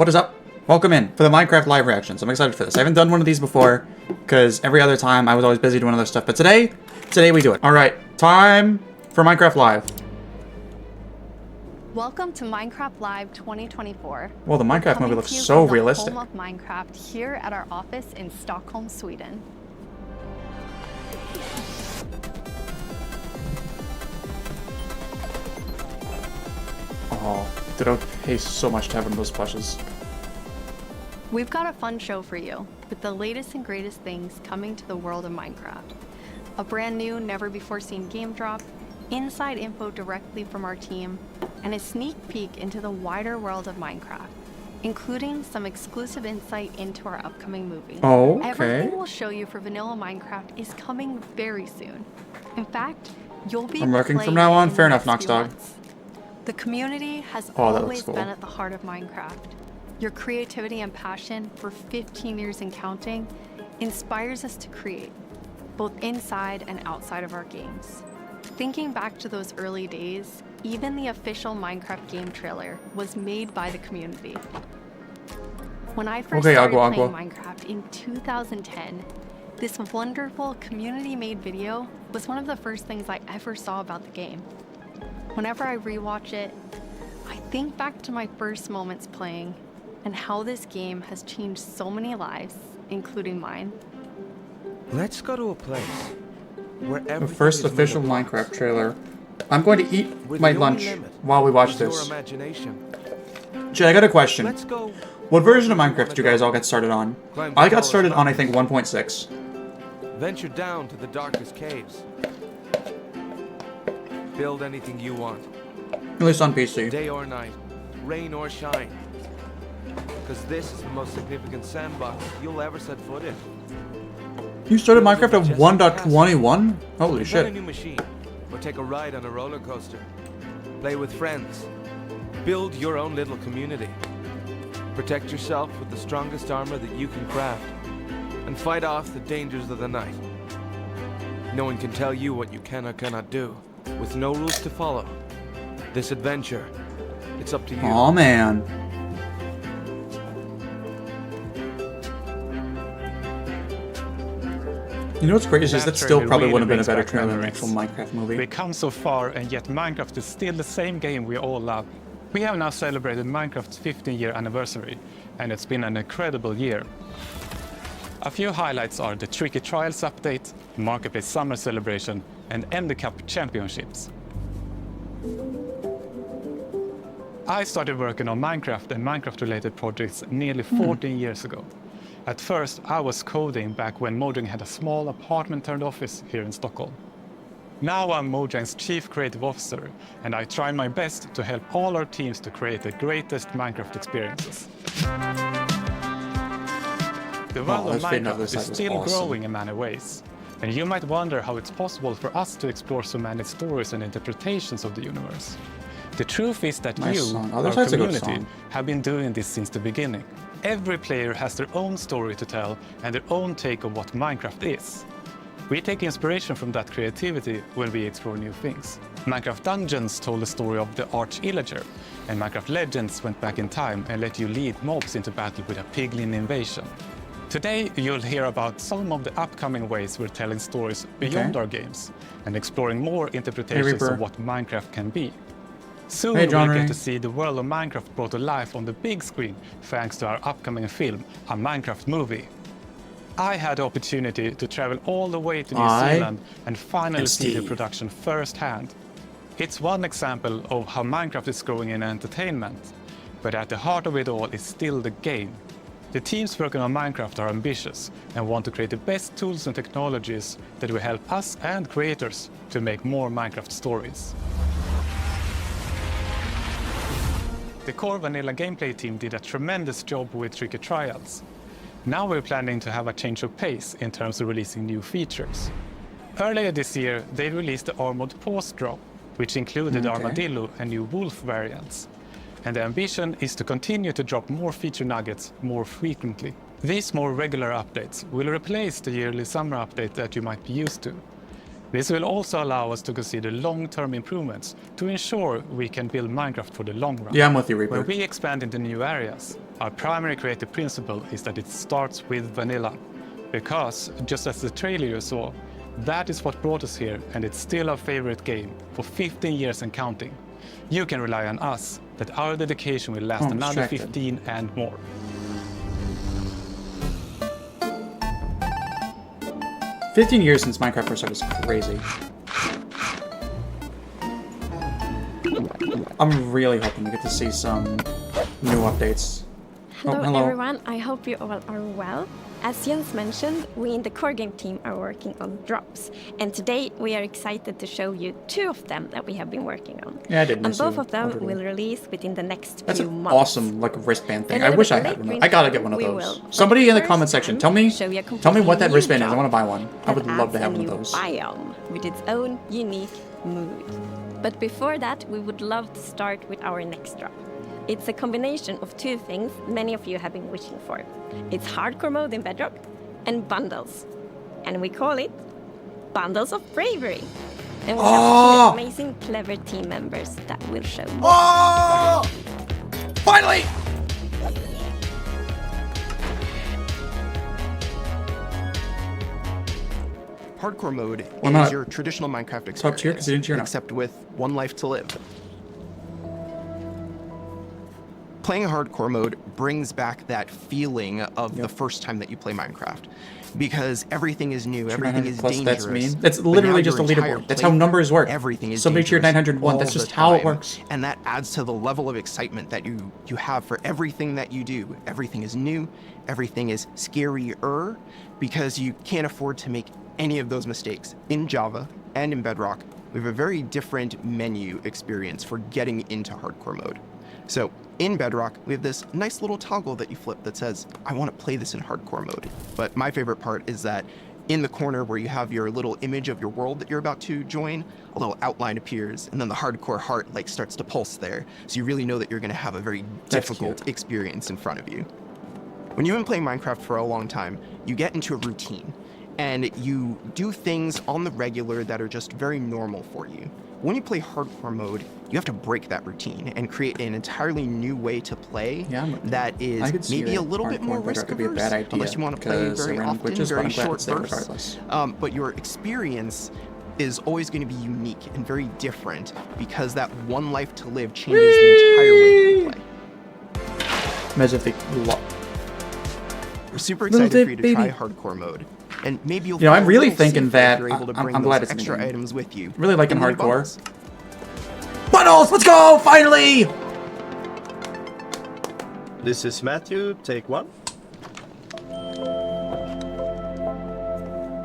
What is up? Welcome in for the Minecraft live reactions. I'm excited for this. I haven't done one of these before because every other time I was always busy doing other stuff. But today we do it. All right, time for Minecraft Live. Welcome to Minecraft Live 2024. Well, the Minecraft movie looks so realistic. Home of Minecraft here at our office in Stockholm, Sweden. Oh, dude, it would pay so much to have one of those plushes. We've got a fun show for you with the latest and greatest things coming to the world of Minecraft. A brand new, never-before-seen game drop, inside info directly from our team, and a sneak peek into the wider world of Minecraft, including some exclusive insight into our upcoming movie. Oh, okay. Everything we'll show you for Vanilla Minecraft is coming very soon. In fact, you'll be I'm working from now on. Fair enough, Knoxdog. The community has always been at the heart of Minecraft. Your creativity and passion for 15 years and counting inspires us to create, both inside and outside of our games. Thinking back to those early days, even the official Minecraft game trailer was made by the community. When I first started playing Minecraft in 2010, this wonderful community-made video was one of the first things I ever saw about the game. Whenever I rewatch it, I think back to my first moments playing and how this game has changed so many lives, including mine. Let's go to a place where the first official Minecraft trailer. I'm going to eat my lunch while we watch this. Jay, I got a question. What version of Minecraft did you guys all get started on? I got started on, I think, 1.6. Venture down to the darkest caves. Build anything you want. At least on PC. Day or night, rain or shine. Because this is the most significant sandbox you'll ever set foot in. You started Minecraft at 1.21? Holy shit. Invent a new machine, or take a ride on a roller coaster. Play with friends. Build your own little community. Protect yourself with the strongest armor that you can craft. And fight off the dangers of the night. No one can tell you what you can or cannot do, with no rules to follow. This adventure, it's up to you. Aw, man. You know what's crazy is that still probably would have been a better trailer than an actual Minecraft movie. We've come so far, and yet Minecraft is still the same game we all love. We have now celebrated Minecraft's 15-year anniversary, and it's been an incredible year. A few highlights are the Tricky Trials update, Marketplace Summer Celebration, and Ender Cup Championships. I started working on Minecraft and Minecraft-related projects nearly 14 years ago. At first, I was coding back when Mojang had a small apartment-turned-office here in Stockholm. Now I'm Mojang's Chief Creative Officer, and I try my best to help all our teams to create the greatest Minecraft experiences. The world of Minecraft is still growing in many ways, and you might wonder how it's possible for us to explore so many stories and interpretations of the universe. The truth is that you, our community, have been doing this since the beginning. Every player has their own story to tell and their own take on what Minecraft is. We take inspiration from that creativity when we explore new things. Minecraft Dungeons told the story of the Arch-Illager, and Minecraft Legends went back in time and let you lead mobs into battle with a piglin invasion. Today, you'll hear about some of the upcoming ways we're telling stories beyond our games and exploring more interpretations of what Minecraft can be. Soon we'll get to see the world of Minecraft brought to life on the big screen thanks to our upcoming film, a Minecraft movie. I had the opportunity to travel all the way to New Zealand and finally see the production firsthand. It's one example of how Minecraft is growing in entertainment, but at the heart of it all is still the game. The teams working on Minecraft are ambitious and want to create the best tools and technologies that will help us and creators to make more Minecraft stories. The core vanilla gameplay team did a tremendous job with Tricky Trials. Now we're planning to have a change of pace in terms of releasing new features. Earlier this year, they released the Armored Paws drop, which included Armadillo and new Wolf variants. And the ambition is to continue to drop more feature nuggets more frequently. These more regular updates will replace the yearly summer update that you might be used to. This will also allow us to consider long-term improvements to ensure we can build Minecraft for the long run. Yeah, I'm with you, Reaper. When we expand into new areas, Our primary creative principle is that it starts with vanilla. Because, just as the trailer you saw, that is what brought us here, and it's still our favorite game for 15 years and counting. You can rely on us that our dedication will last another 15 and more. "15 years since Minecraft first started is crazy." I'm really hoping we get to see some new updates. Hello everyone, I hope you all are well. As Jens mentioned, we in the core game team are working on drops, and today we are excited to show you 2 of them that we have been working on. Yeah, I did miss and both you. of them will release within the next That's few an months. awesome wristband thing. I wish I had one. I gotta get one of those. Somebody in the comment section, tell me what that wristband is. I want to buy one. I would love to have one of those. Biome with its own unique mood. But before that, we would love to start with our next drop. It's a combination of 2 things many of you have been wishing for. It's hardcore mode in Bedrock and bundles. And we call it Bundles of Bravery. And we have 2 amazing, clever team members that will show more. Oh! Finally! Hardcore mode is your traditional Minecraft experience, except with 1 life to live. Playing hardcore mode brings back that feeling of the first time that you play Minecraft, because everything is new, everything is dangerous. That's mean. That's literally just a leaderboard. That's how numbers work. Everything is somebody tiered 901. That's just how it works. And that adds to the level of excitement that you have for everything that you do. Everything is new, everything is scarier, because you can't afford to make any of those mistakes. In Java and in Bedrock, we have a very different menu experience for getting into hardcore mode. So in Bedrock, we have this nice little toggle that you flip that says, I want to play this in hardcore mode. But my favorite part is that in the corner where you have your little image of your world that you're about to join, a little outline appears, and then the hardcore heart starts to pulse there. So you really know that you're going to have a very difficult experience in front of you. When you've been playing Minecraft for a long time, you get into a routine, and you do things on the regular that are just very normal for you. When you play hardcore mode, you have to break that routine and create an entirely new way to play that is maybe a little bit more risk-averse, unless you want to play very often, very short bursts. But your experience is always going to be unique and very different, because that 1 life to live changes the entire way that you play. Imagine if We're super excited for you to try hardcore mode. And maybe you'll I'm really thinking that I'm glad it's extra items with you. Really liking hardcore. Bundles, let's go! Finally! This is Matthew, take 1.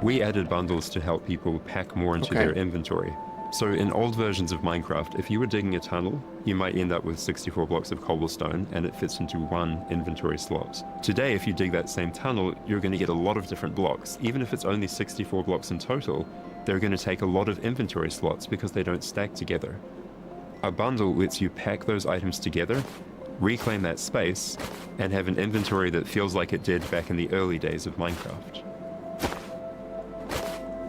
We added bundles to help people pack more into their inventory. So in old versions of Minecraft, if you were digging a tunnel, you might end up with 64 blocks of cobblestone, and it fits into 1 inventory slot. Today, if you dig that same tunnel, you're going to get a lot of different blocks. Even if it's only 64 blocks in total, they're going to take a lot of inventory slots because they don't stack together. A bundle lets you pack those items together, reclaim that space, and have an inventory that feels like it did back in the early days of Minecraft.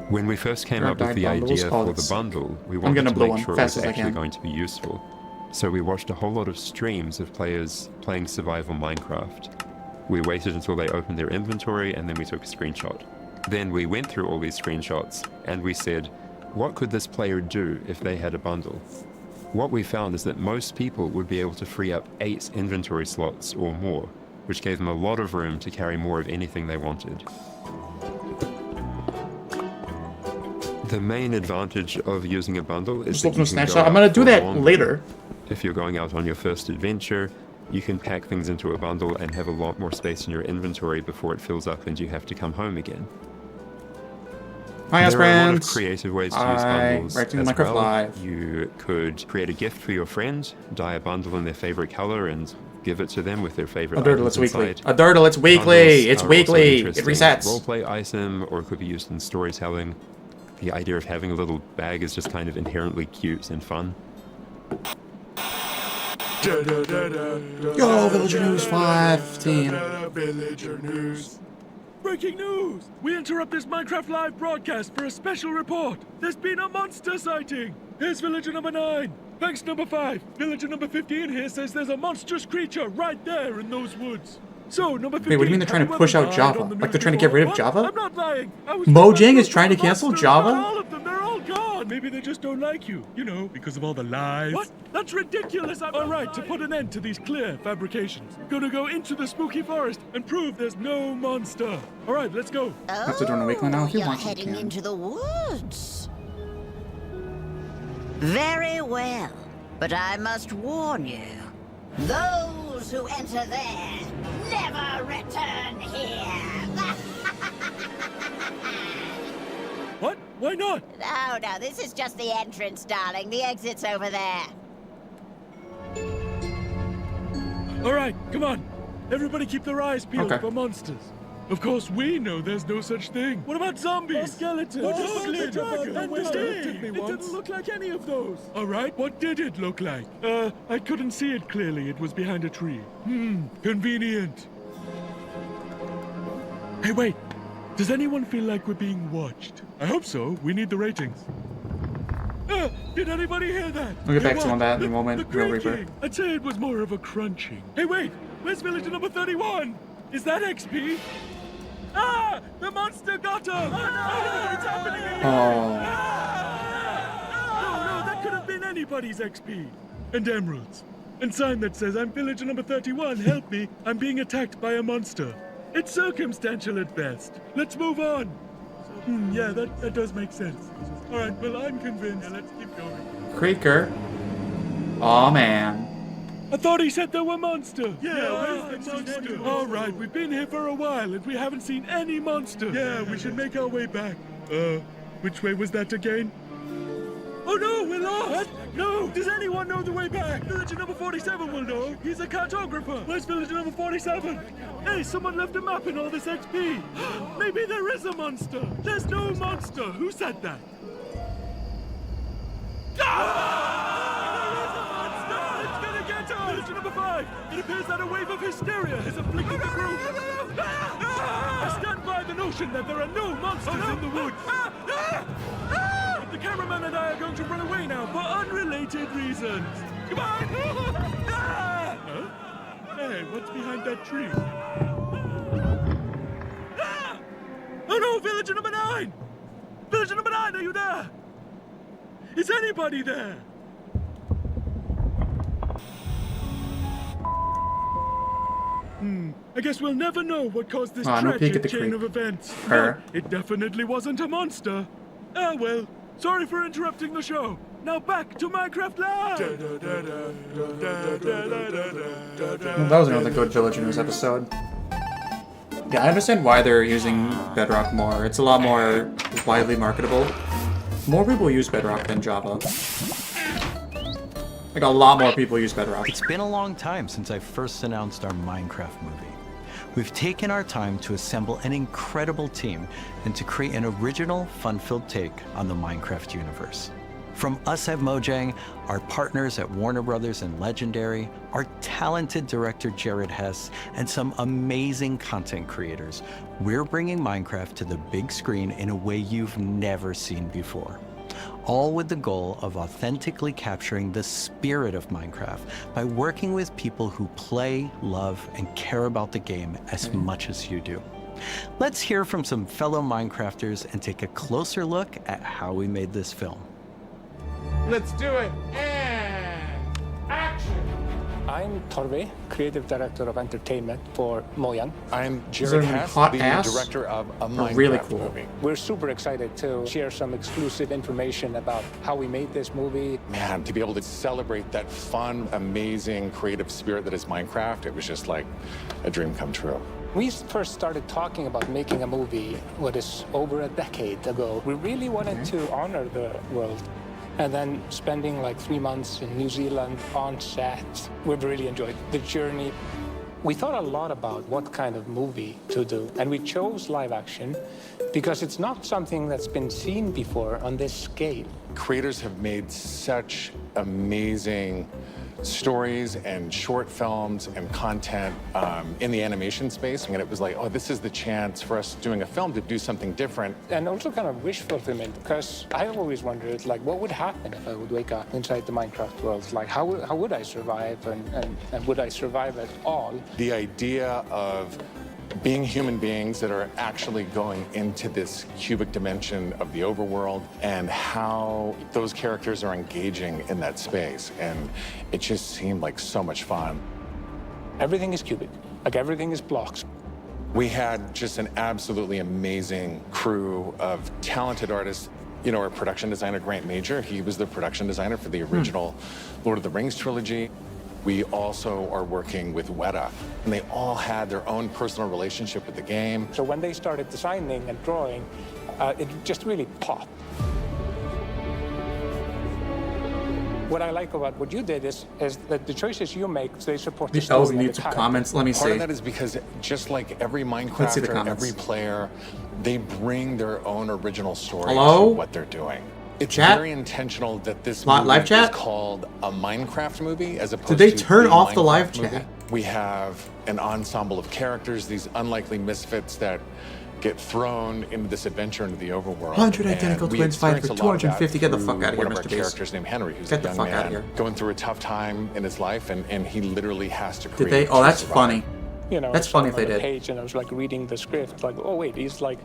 When we first came up with the idea for the bundle, we wanted to make sure it was actually going to be useful. So we watched a whole lot of streams of players playing survival Minecraft. We waited until they opened their inventory, and then we took a screenshot. Then we went through all these screenshots, and we said, what could this player do if they had a bundle? What we found is that most people would be able to free up 8 inventory slots or more, which gave them a lot of room to carry more of anything they wanted. The main advantage of using a bundle is that you can go I'm gonna do that later. If you're going out on your first adventure, you can pack things into a bundle and have a lot more space in your inventory before it fills up and you have to come home again. Hi, there are a lot of creative ways to use bundles as Minecraft well. Live. You could create a gift for your friend, dye a bundle in their favorite color, and give it to them with their favorite items inside. A Durdle, it's weekly! It's weekly! It resets! Roleplay item, or it could be used in storytelling. The idea of having a little bag is just kind of inherently cute and fun. Yo, Villager News 15. Villager News. Breaking news! We interrupt this Minecraft Live broadcast for a special report. There's been a monster sighting. Here's Villager number 9. Thanks, number 5. Villager number 15 here says there's a monstrous creature right there in those woods. So, number 15... Wait, what do you mean they're trying to push out Java? Like they're trying to get rid of Java? I'm not lying. Mojang is trying to cancel Java? Not all of them. They're all gone. Maybe they just don't like you. You know, because of all the lies. What? That's ridiculous. All right, to put an end to these clear fabrications, gonna go into the spooky forest and prove there's no monster. All right, let's go. I have to do a weekly now if you You're want. heading into the woods. Very well, but I must warn you. Those who enter there never return here. What? Why not? No, this is just the entrance, darling. The exit's over there. All right, come on. Everybody keep their eyes peeled for monsters. Of course, we know there's no such thing. What about zombies? Or skeletons? Or a dragon? And it didn't look like any of those. All right, what did it look like? I couldn't see it clearly. It was behind a tree. Convenient. Hey, wait. Does anyone feel like we're being watched? I hope so. We need the ratings. Did anybody hear that? We'll get back to on that in a moment, Real Reaper. I'd say it was more of a crunching. Hey, wait! Where's villager number 31? Is that XP? Ah! The monster got him! Oh, no! It's happening again! Oh. No, that could have been anybody's XP. And emeralds. And sign that says, I'm villager number 31, help me, I'm being attacked by a monster. It's circumstantial at best. Let's move on. Yeah, that does make sense. All right, well, I'm convinced. Yeah, let's keep going. Creaker. Aw, man. I thought he said there were monsters. Yeah, where's the monster? All right, we've been here for a while and we haven't seen any monster. Yeah, we should make our way back. Which way was that again? Oh no, we're lost! What? No! Does anyone know the way back? Villager number 47 will know. He's a cartographer. Where's villager number 47? Hey, someone left a map in all this XP. Maybe there is a monster. There's no monster. Who said that? Villager number 5! It appears that a wave of hysteria has afflicted the group! I stand by the notion that there are no monsters in the woods! But the cameraman and I are going to run away now for unrelated reasons! Come on! Huh? Hey, what's behind that tree? Oh no, villager number 9! Villager number 9, are you there? Is anybody there? I guess we'll never know what caused this tragic chain of events. But it definitely wasn't a monster. Ah, well, sorry for interrupting the show. Now back to Minecraft Live! That was another good Villager News episode. Yeah, I understand why they're using Bedrock more. It's a lot more widely marketable. More people use Bedrock than Java. Like, a lot more people use Bedrock. It's been a long time since I first announced our Minecraft movie. We've taken our time to assemble an incredible team and to create an original, fun-filled take on the Minecraft universe. From us at Mojang, our partners at Warner Brothers and Legendary, our talented director Jared Hess, and some amazing content creators, we're bringing Minecraft to the big screen in a way you've never seen before. All with the goal of authentically capturing the spirit of Minecraft by working with people who play, love, and care about the game as much as you do. Let's hear from some fellow Minecrafters and take a closer look at how we made this film. Let's do it, and action! I'm Towe, Creative Director of Entertainment for Mojang. I'm Jared Hess, the Director of a Minecraft movie. We're super excited to share some exclusive information about how we made this movie. Man, to be able to celebrate that fun, amazing, creative spirit that is Minecraft, it was just like a dream come true. We first started talking about making a movie, what is over a decade ago. We really wanted to honor the world. And then spending like 3 months in New Zealand on set, we've really enjoyed the journey. We thought a lot about what kind of movie to do, and we chose live action because it's not something that's been seen before on this scale. Creators have made such amazing stories and short films and content in the animation space. And it was like, oh, this is the chance for us doing a film to do something different. And also kind of wish fulfillment, because I always wondered, like, what would happen if I would wake up inside the Minecraft world? Like, how would I survive, and would I survive at all? The idea of being human beings that are actually going into this cubic dimension of the overworld and how those characters are engaging in that space. And it just seemed like so much fun. Everything is cubic, like everything is blocks. We had just an absolutely amazing crew of talented artists. You know, our production designer, Grant Major, he was the production designer for the original Lord of the Rings trilogy. We also are working with Weta, and they all had their own personal relationship with the game. So when they started designing and drawing, it just really popped. What I like about what you did is that the choices you make, they support the story. These need some comments. Let me see. Part of that is because just like every Minecrafter, every player, they bring their own original story to what they're doing. It's very intentional that this movie is called a Minecraft movie as opposed to Did they turn off the live chat? We have an ensemble of characters, these unlikely misfits that get thrown into this adventure into the overworld. 100 identical twins fighting for 250. Get the fuck out of here, Mr. One of our Beast. characters named Henry, who's a young man going through a tough time in his life, and he literally has to create. Did they? Oh, that's funny. You know, that's funny if they did. Page, and I was like reading the script. It's like, oh wait, he's like,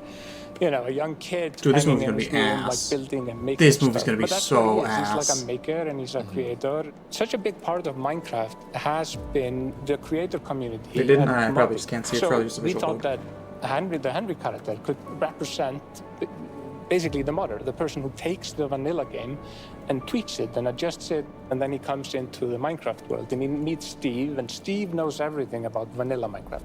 you know, a young kid. Dude, this movie's gonna be ass. Like building and making this movie's stuff. gonna be so ass. He's like a maker and he's a creator. Such a big part of Minecraft has been the creator community. They didn't. I probably just can't see it. Probably just a we visual thought that the Henry character could represent basically the modder, the person who takes the vanilla game and tweaks it and adjusts it, and then he comes into the Minecraft world and he meets Steve, and Steve knows everything about vanilla Minecraft.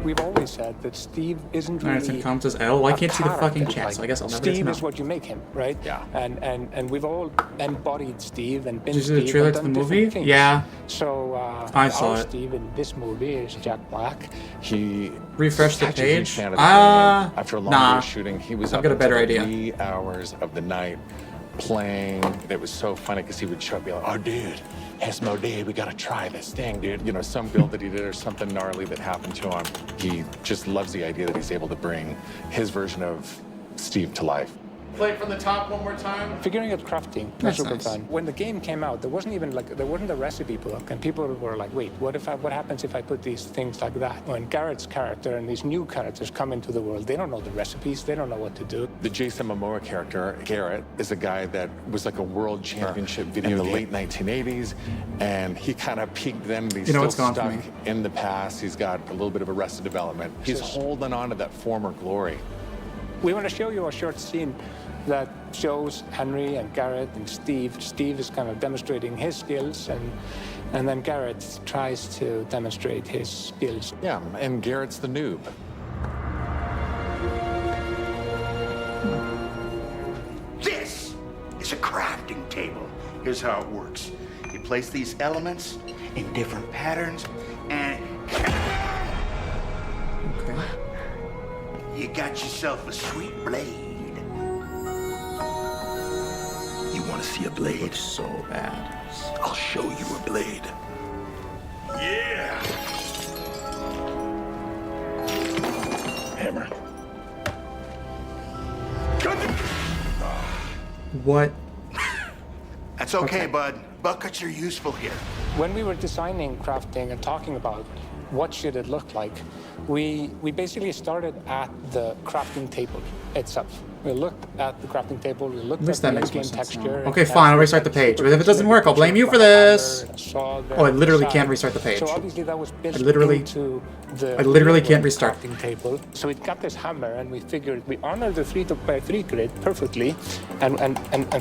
We've always said that Steve isn't really. Alright, so it counts as L. Why can't see the fucking chat? So I guess I'll never Steve is what you make him, right? Yeah. And we've all embodied Steve and been Did you Steve. see the trailer to the movie? Things. Yeah. So I saw our it. Steve in this movie is Jack Black. He refreshed the page. After a long day of shooting, he was I've up got a better until idea. 3 hours of the night playing. It was so funny because he would show up and be like, "Oh, dude, it's Mo Dave. We gotta try this thing, dude." You know, some build that he did or something gnarly that happened to him. He just loves the idea that he's able to bring his version of Steve to life. Play it from the top one more time. Figuring out crafting, That's super nice. fun. When the game came out, there wasn't a recipe book, and people were like, "Wait, what happens if I put these things like that?" When Garrett's character and these new characters come into the world, they don't know the recipes, they don't know what to do. The Jason Momoa character, Garrett, is a guy that was like a world championship video in the late 1980s, and he kind of peaked then, but he's still stuck in the past. He's got a little bit of Arrested Development. He's holding on to that former glory. We want to show you a short scene that shows Henry and Garrett and Steve. Steve is kind of demonstrating his skills, and then Garrett tries to demonstrate his skills. Yeah, and Garrett's the noob. This is a crafting table. Here's how it works. You place these elements in different patterns, and you got yourself a sweet blade. You want to see a blade? Looks so bad. I'll show you a blade. Yeah. Hammer. What? That's okay, bud. Buckets are useful here. When we were designing crafting and talking about what should it look like, we basically started at the crafting table itself. We looked at the crafting table, we looked at the game texture. Okay, fine, I'll restart the page. But if it doesn't work, I'll blame you for this. Oh, I literally can't restart the page. So obviously that was built into the I literally can't restart. crafting table. So we got this hammer, and we figured we honored the 3x3 grid perfectly, and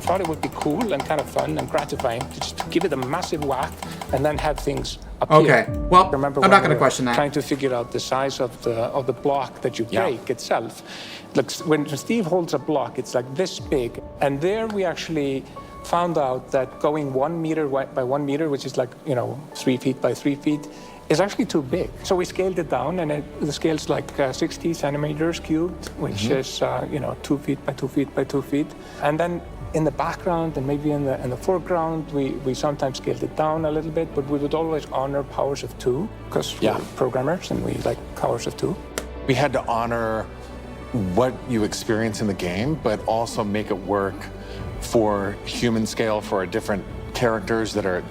thought it would be cool and kind of fun and gratifying to just give it a massive whack and then have things appear. Okay, well, Remember I'm not going to question that. Trying to figure out the size of the block that you break itself. Look, when Steve holds a block, it's like this big, and there we actually found out that going 1 meter by 1 meter, which is like 3 feet by 3 feet, is actually too big. So we scaled it down, and the scale's like 60 centimeters cubed, which is 2 feet by 2 feet by 2 feet, and then in the background and maybe in the foreground, we sometimes scaled it down a little bit, but we would always honor powers of 2 because we're programmers and we like powers of 2. We had to honor what you experience in the game, but also make it work for human scale for our different characters that are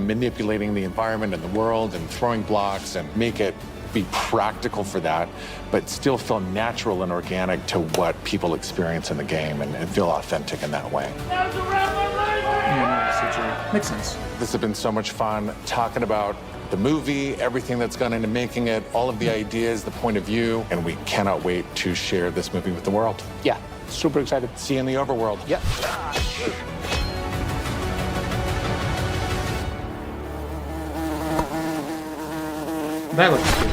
manipulating the environment and the world and throwing blocks, and make it be practical for that, but still feel natural and organic to what people experience in the game and feel authentic in that way. Makes sense. This has been so much fun talking about the movie, everything that's gone into making it, all of the ideas, the point of view, and we cannot wait to share this movie with the world. Yeah, super excited. See you in the overworld. Yeah. That looks cute.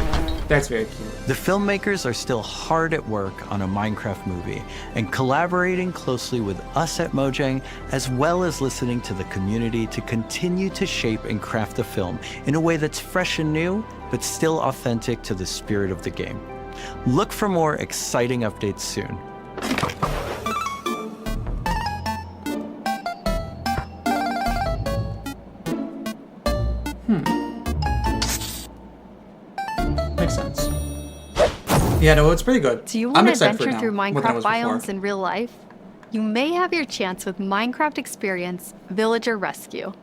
That's very cute. The filmmakers are still hard at work on a Minecraft movie and collaborating closely with us at Mojang, as well as listening to the community to continue to shape and craft the film in a way that's fresh and new, but still authentic to the spirit of the game. Look for more exciting updates soon. Makes sense. Yeah, no, it's pretty good. Do you want to adventure through Minecraft biomes in real life? You may have your chance with Minecraft Experience Villager Rescue,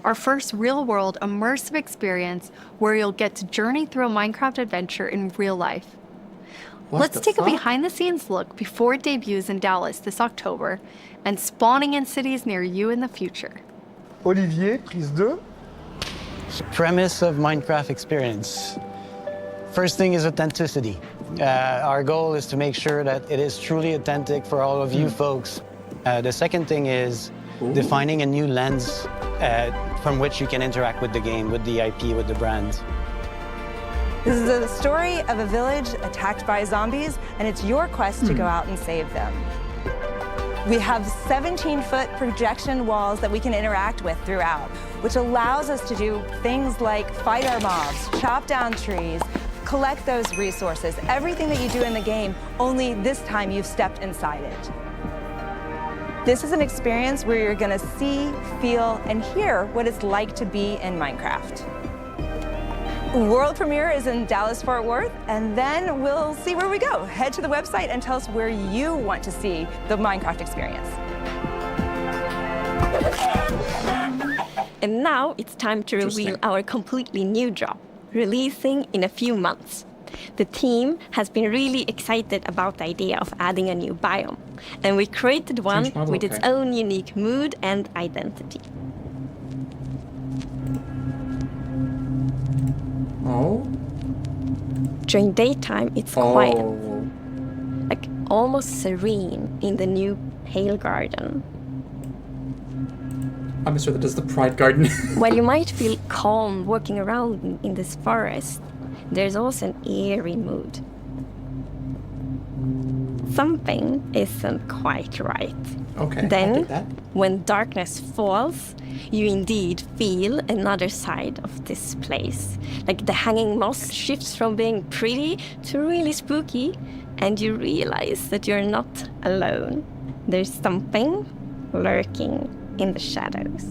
our first real-world immersive experience where you'll get to journey through a Minecraft adventure in real life. Let's take a behind-the-scenes look before it debuts in Dallas this October and spawning in cities near you in the future. Olivier, prise 2. Premise of Minecraft Experience. First thing is authenticity. Our goal is to make sure that it is truly authentic for all of you folks. The second thing is defining a new lens from which you can interact with the game, with the IP, with the brand. This is the story of a village attacked by zombies, and it's your quest to go out and save them. We have 17-foot projection walls that we can interact with throughout, which allows us to do things like fight our mobs, chop down trees, collect those resources, everything that you do in the game, only this time you've stepped inside it. This is an experience where you're gonna see, feel, and hear what it's like to be in Minecraft. World premiere is in Dallas-Fort Worth, and then we'll see where we go. Head to the website and tell us where you want to see the Minecraft experience. And now it's time to reveal our completely new drop, releasing in a few months. The team has been really excited about the idea of adding a new biome, and we created one with its own unique mood and identity. Oh? During daytime, it's quiet, like almost serene in the new Pale Garden. I'm sure that does the Pride Garden. While you might feel calm walking around in this forest, there's also an eerie mood. Something isn't quite right. Okay, then, when darkness falls, you indeed feel another side of this place. Like the hanging moss shifts from being pretty to really spooky, and you realize that you're not alone. There's something lurking in the shadows.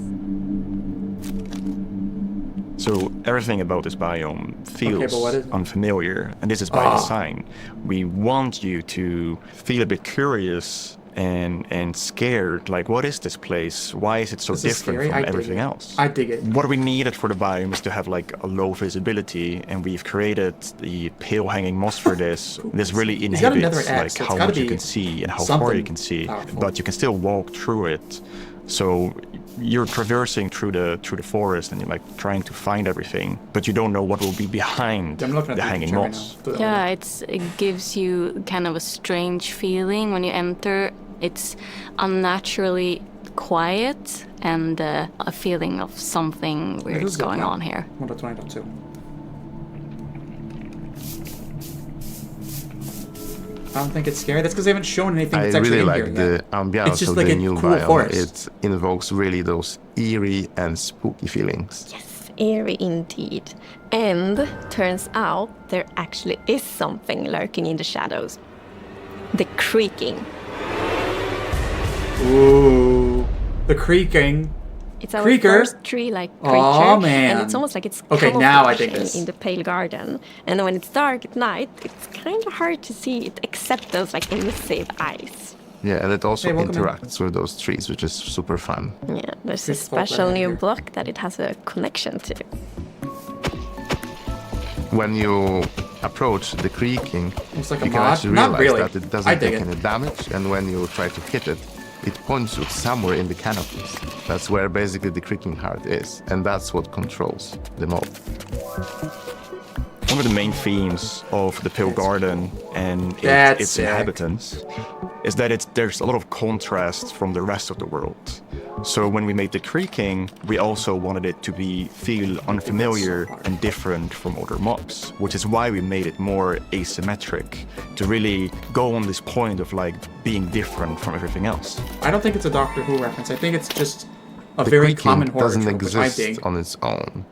So everything about this biome feels unfamiliar, and this is by design. We want you to feel a bit curious and scared. Like, what is this place? Why is it so different from everything else? I dig it. What we needed for the biome is to have like a low visibility, and we've created the pale hanging moss for this. This really inhibits like how much you can see and how far you can see, but you can still walk through it. So you're traversing through the forest and you're like trying to find everything, but you don't know what will be behind the hanging moss. Yeah, it gives you kind of a strange feeling when you enter. It's unnaturally quiet and a feeling of something weird is going on here. 1.20.2. I don't think it's scary. That's because they haven't shown anything that's actually in here yet. I really like the ambiance of the new biome. It invokes really those eerie and spooky feelings. Yes, eerie indeed. And turns out there actually is something lurking in the shadows. The creaking. Ooh. The creaking. It's our Creaker. first tree-like creature, Oh, man. and it's almost like it's Okay, now I dig camouflaging this. in the pale garden. And when it's dark at night, it's kind of hard to see it except those like emissive eyes. Yeah, and it also welcome in. interacts with those trees, which is super fun. Yeah, there's a Good spot special right new here. block that it has a connection to. When you approach the creaking, It's like a you can mod? actually Not realize really. that it I doesn't dig take it. any damage, and when you try to hit it, it points you somewhere in the canopies. That's where basically the creaking heart is, and that's what controls the mob. One of the main themes of the Pale Garden and That's its sick. inhabitants is that there's a lot of contrast from the rest of the world. So when we made the creaking, we also wanted it to feel unfamiliar and different from other mobs, which is why we made it more asymmetric, to really go on this point of like being different from everything else. I don't think it's a Doctor Who reference. I think it's just a The very creaking common horror doesn't trope, which I exist dig. on its own.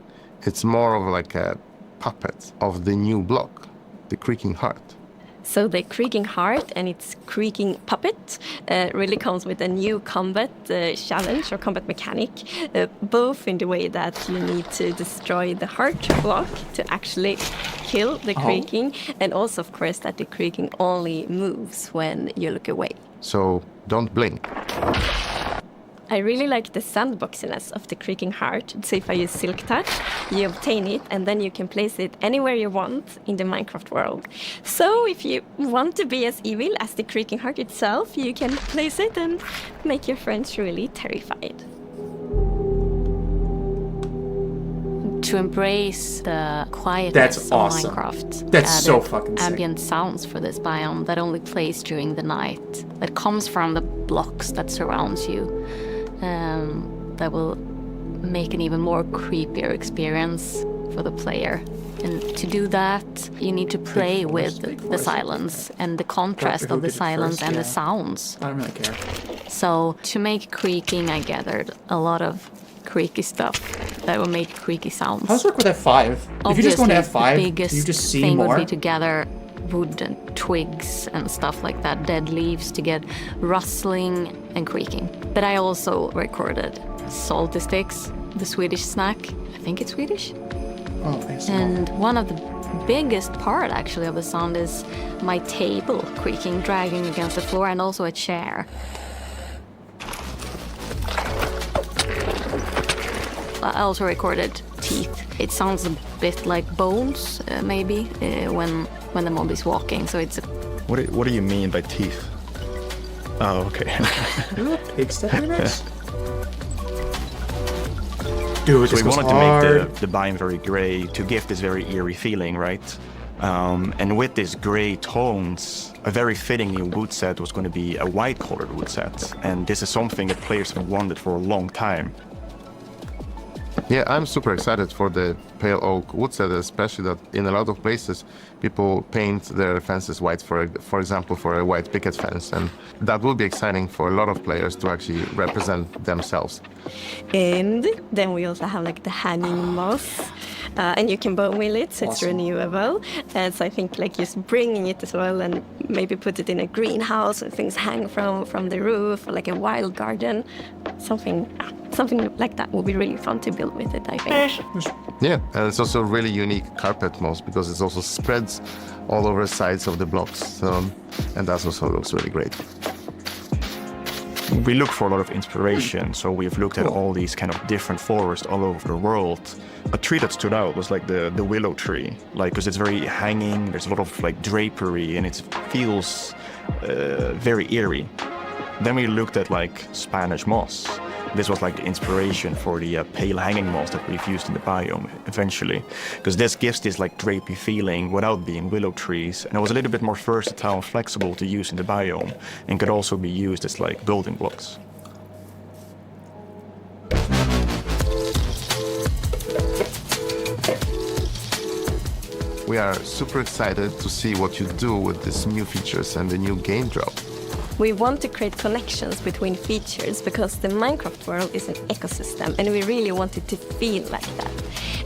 It's more of like a puppet of the new block, the creaking heart. So the creaking heart and its creaking puppet really comes with a new combat challenge or combat mechanic, both in the way that you need to destroy the heart block to actually kill the creaking, and also, of course, that the creaking only moves when you look away. So don't blink. I really like the sandboxiness of the creaking heart. So if I use Silk Touch, you obtain it and then you can place it anywhere you want in the Minecraft world. So if you want to be as evil as the creaking heart itself, you can place it and make your friends really terrified. To embrace the quietness That's of awesome. Minecraft. That's so added fucking sick. ambient sounds for this biome that only plays during the night, that comes from the blocks that surrounds you, that will make an even more creepier experience for the player. And to do that, you need to play with the silence and the contrast of the silence and the sounds. I don't really care. So to make creaking, I gathered a lot of creaky stuff that will make creaky sounds. How does it work with F5? If you just go into F5, the biggest you just see thing more? would be to gather wood and twigs and stuff like that, dead leaves, to get rustling and creaking. But I also recorded salty sticks, the Swedish snack. I think it's Swedish. Oh, thanks. And one of the biggest part actually of the sound is my table creaking, dragging against the floor, and also a chair. I also recorded teeth. It sounds a bit like bones, maybe, when the mob is walking. So it's. What do you mean by teeth? Oh, okay. Pig stepping nice. Dude, so this we was wanted hard. to make the biome very gray to give this very eerie feeling, right? And with these gray tones, a very fitting new wood set was going to be a white-colored wood set. And this is something that players have wanted for a long time. Yeah, I'm super excited for the pale oak wood set, especially that in a lot of places people paint their fences white, for example, for a white picket fence, and that will be exciting for a lot of players to actually represent themselves. And then we also have like the hanging moss, and you can bone wheel it, so it's renewable. And so I think like just bringing it as well, and maybe put it in a greenhouse and things hang from the roof, or like a wild garden, something like that will be really fun to build with it, I think. Yeah, and it's also a really unique carpet moss because it also spreads all over the sides of the blocks, and that also looks really great. We look for a lot of inspiration, so we've looked at all these kind of different forests all over the world. A tree that stood out was like the willow tree, like because it's very hanging, there's a lot of like drapery, and it feels very eerie. Then we looked at like Spanish moss. This was like the inspiration for the pale hanging moss that we've used in the biome eventually, because this gives this like drapey feeling without being willow trees, and it was a little bit more versatile and flexible to use in the biome, and could also be used as like building blocks. We are super excited to see what you do with these new features and the new game drop. We want to create connections between features because the Minecraft world is an ecosystem, and we really want it to feel like that.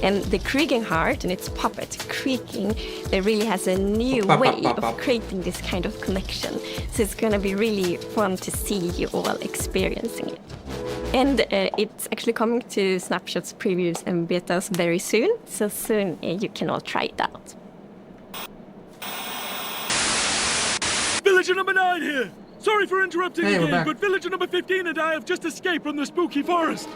And the creaking heart and its puppet creaking, it really has a new way of creating this kind of connection. So it's going to be really fun to see you all experiencing it. And it's actually coming to snapshots, previews, and betas very soon. So soon you can all try it out. Villager number 9 here. Sorry for interrupting Hey, again, but villager number 15 and I have just escaped from the spooky forest.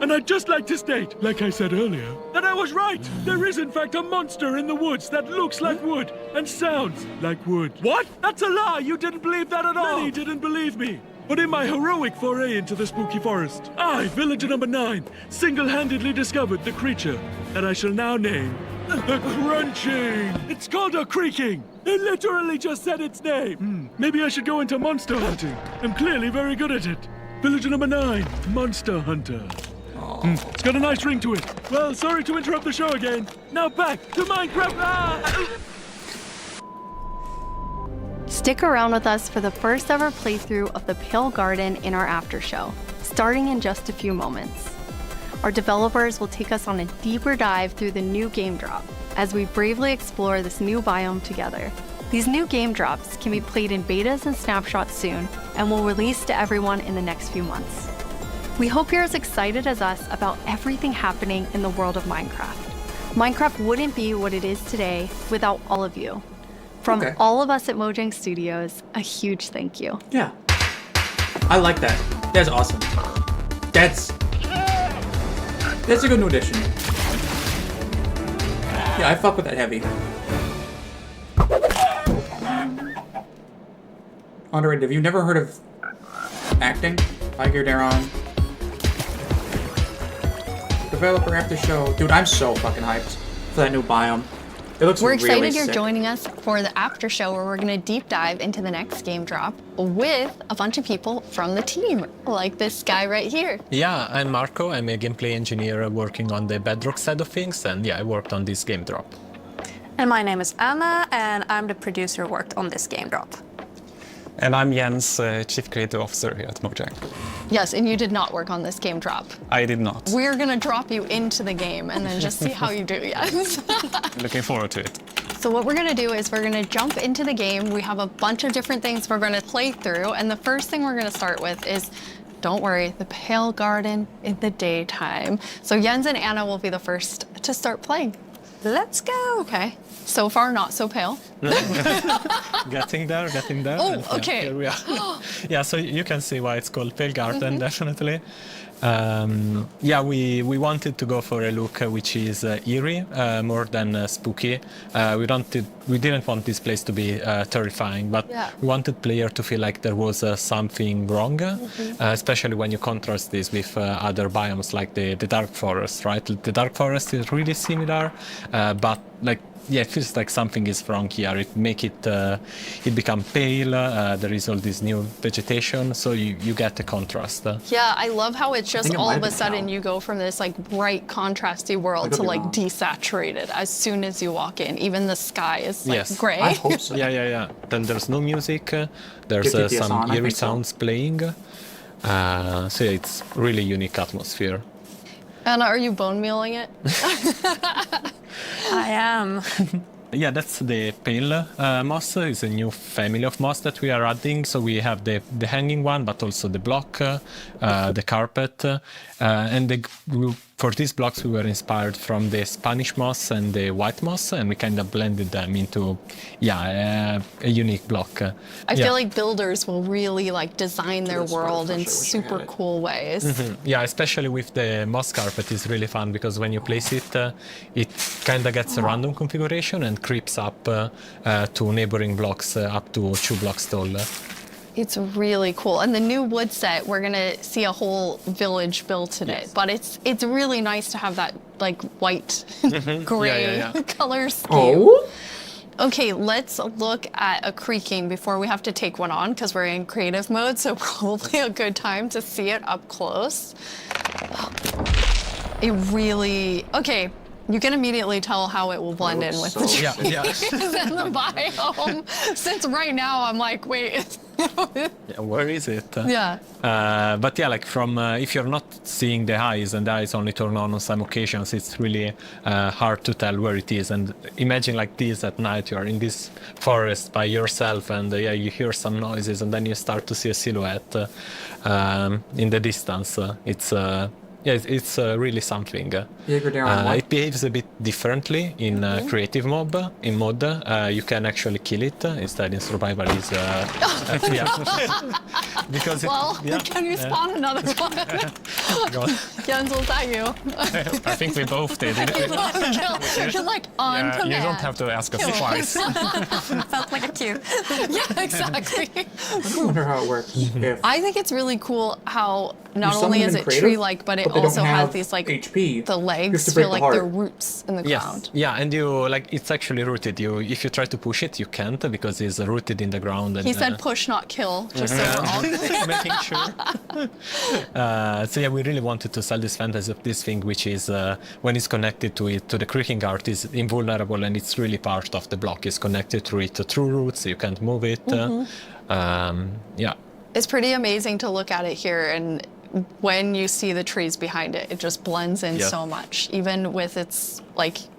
And I'd just like to state, like I said earlier, that I was right. There is in fact a monster in the woods that looks like wood and sounds like wood. What? That's a lie. You didn't believe that at all. Many didn't believe me. But in my heroic foray into the spooky forest, I, villager number 9, single-handedly discovered the creature that I shall now name the Crunching. It's called a creaking. It literally just said its name. Maybe I should go into monster hunting. I'm clearly very good at it. Villager number 9, Monster Hunter. It's got a nice ring to it. Well, sorry to interrupt the show again. Now back to Minecraft. Stick around with us for the first ever playthrough of the Pale Garden in our after show, starting in just a few moments. Our developers will take us on a deeper dive through the new game drop as we bravely explore this new biome together. These new game drops can be played in betas and snapshots soon and will release to everyone in the next few months. We hope you're as excited as us about everything happening in the world of Minecraft. Minecraft wouldn't be what it is today without all of you. From all of us at Mojang Studios, a huge thank you. Yeah. I like that. That's awesome. That's a good new addition. Yeah, I fuck with that heavy. Underrated. Have you never heard of acting? Tiger Daron. Developer after show. Dude, I'm so fucking hyped for that new biome. It looks We're really excited you're sick. joining us for the after show where we're going to deep dive into the next game drop with a bunch of people from the team, like this guy right here. Yeah, I'm Marco. I'm a gameplay engineer working on the Bedrock side of things, and yeah, I worked on this game drop. And my name is Anna, and I'm the producer who worked on this game drop. And I'm Jens, Chief Creative Officer here at Mojang. Yes, and you did not work on this game drop. I did not. We're going to drop you into the game and then just see how you do, yes. Looking forward to it. So what we're going to do is we're going to jump into the game. We have a bunch of different things we're going to play through. And the first thing we're going to start with is, don't worry, the Pale Garden in the daytime. So Jens and Anna will be the first to start playing. Let's go. Okay. So far, not so pale. Getting there. Oh, okay. Here we are. Yeah, so you can see why it's called Pale Garden, definitely. Yeah, we wanted to go for a look which is eerie, more than spooky. We didn't want this place to be terrifying, but we wanted player to feel like there was something wrong, especially when you contrast this with other biomes like the Dark Forest, right? The Dark Forest is really similar, but like, yeah, it feels like something is wrong here. It make it become pale. There is all this new vegetation, so you get the contrast. Yeah, I love how it's just all of a sudden you go from this like bright, contrasty world to like desaturated as soon as you walk in. Even the sky is like gray. I hope so. Yeah. Then there's no music. There's some eerie sounds playing. So yeah, it's really unique atmosphere. Anna, are you bone mealing it? I am. Yeah, that's the pale moss. It's a new family of moss that we are adding. So we have the hanging one, but also the block, the carpet, and for these blocks we were inspired from the Spanish moss and the white moss, and we kind of blended them into, a unique block. I feel like builders will really like design their world in super cool ways. Yeah, especially with the moss carpet is really fun because when you place it, it kind of gets a random configuration and creeps up to neighboring blocks up to 2 blocks tall. It's really cool. And the new wood set, we're gonna see a whole village built in it. But it's really nice to have that like white, gray color scheme. Okay, let's look at a creaking before we have to take one on because we're in creative mode, so probably a good time to see it up close. Okay, You can immediately tell how it will blend in with the trees and the biome. Since right now I'm like, wait. Where is it? Yeah. But yeah, like from if you're not seeing the eyes and the eyes only turn on some occasions, it's really hard to tell where it is. And imagine like this at night, you're in this forest by yourself, and yeah, you hear some noises, and then you start to see a silhouette in the distance. It's really something. It behaves a bit differently in creative mode. In mod, you can actually kill it. Instead, in survival, is because can you spawn another one? Jens, was that you? I think we both did. You're like on command. You don't have to ask us twice. Felt like a cue. Yeah, exactly. I wonder how it works. I think it's really cool how not only is it tree-like, but it also has these like HP. The legs feel like they're roots in the ground. Yeah, and you like it's actually rooted. If you try to push it, you can't because it's rooted in the ground. And, he said push, not kill, just so we're all making sure. So yeah, we really wanted to sell this fantasy of this thing, which is when it's connected to the creaking art, is invulnerable, and it's really part of the block. It's connected to it through roots. You can't move it. Yeah. It's pretty amazing to look at it here, and when you see the trees behind it, it just blends in so much, even with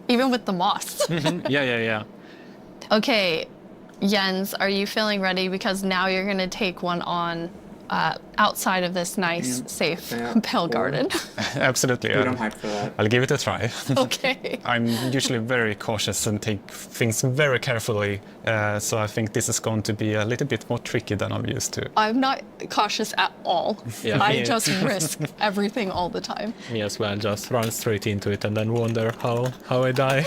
even with the moss. Yeah. Okay, Jens, are you feeling ready? Because now you're going to take one on outside of this nice, safe pale garden. Absolutely. I'm hyped for that. I'll give it a try. Okay. I'm usually very cautious and take things very carefully, so I think this is going to be a little bit more tricky than I'm used to. I'm not cautious at all. Yeah, I just risk everything all the time. Me as well, just run straight into it and then wonder how I die.